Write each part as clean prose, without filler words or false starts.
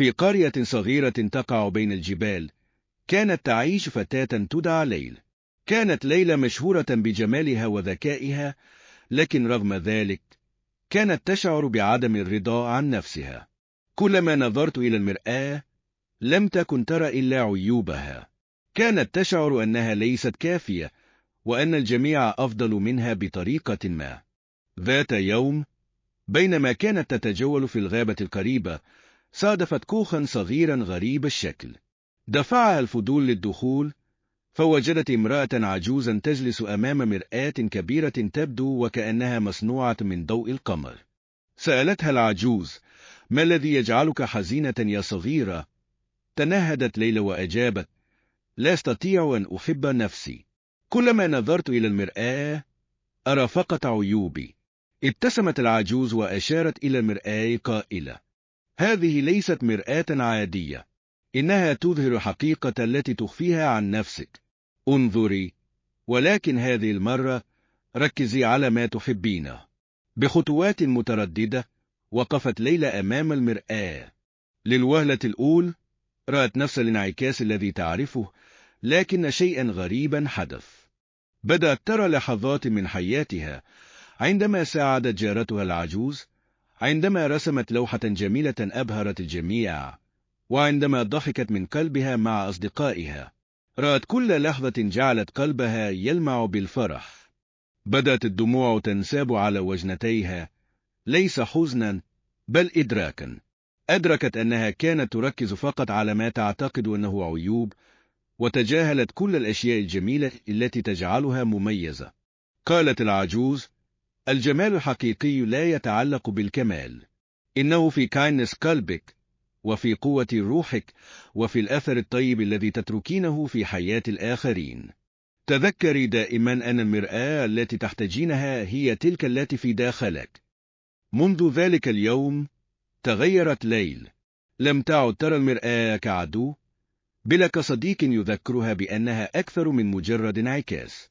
في قرية صغيرة تقع بين الجبال، كانت تعيش فتاة تدعى ليل. كانت ليلى مشهورة بجمالها وذكائها، لكن رغم ذلك كانت تشعر بعدم الرضا عن نفسها. كلما نظرت إلى المرآة لم تكن ترى إلا عيوبها. كانت تشعر أنها ليست كافية، وأن الجميع أفضل منها بطريقة ما. ذات يوم، بينما كانت تتجول في الغابة القريبة، صادفت كوخا صغيرا غريب الشكل. دفعها الفضول للدخول، فوجدت امرأة عجوزا تجلس أمام مرآة كبيرة تبدو وكأنها مصنوعة من ضوء القمر. سألتها العجوز: ما الذي يجعلك حزينة يا صغيرة؟ تنهدت ليلى وأجابت: لا أستطيع أن أحب نفسي. كلما نظرت إلى المرآة أرى فقط عيوبي. ابتسمت العجوز وأشارت إلى المرآة قائلة: هذه ليست مرآة عادية، إنها تظهر حقيقة التي تخفيها عن نفسك. انظري، ولكن هذه المرة ركزي على ما تحبينه. بخطوات مترددة وقفت ليلى أمام المرآة. للوهلة الأولى رأت نفس الانعكاس الذي تعرفه، لكن شيئا غريبا حدث. بدأت ترى لحظات من حياتها، عندما ساعدت جارتها العجوز، عندما رسمت لوحة جميلة أبهرت الجميع، وعندما ضحكت من قلبها مع أصدقائها. رأت كل لحظة جعلت قلبها يلمع بالفرح. بدأت الدموع تنساب على وجنتيها، ليس حزنا بل إدراكا. أدركت أنها كانت تركز فقط على ما تعتقد أنه عيوب، وتجاهلت كل الأشياء الجميلة التي تجعلها مميزة. قالت العجوز: الجمال الحقيقي لا يتعلق بالكمال، إنه في كاينس قلبك، وفي قوة روحك، وفي الأثر الطيب الذي تتركينه في حياة الآخرين. تذكري دائما أن المرآة التي تحتاجينها هي تلك التي في داخلك. منذ ذلك اليوم تغيرت ليل. لم تعد ترى المرآة كعدو، بل كصديق يذكرها بأنها أكثر من مجرد انعكاس.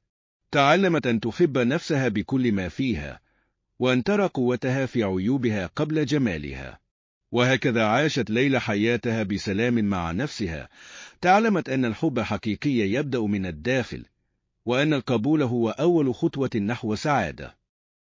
تعلمت أن تحب نفسها بكل ما فيها، وأن ترى قوتها في عيوبها قبل جمالها. وهكذا عاشت ليلى حياتها بسلام مع نفسها. تعلمت أن الحب حقيقي يبدأ من الداخل، وأن القبول هو أول خطوة نحو سعادة.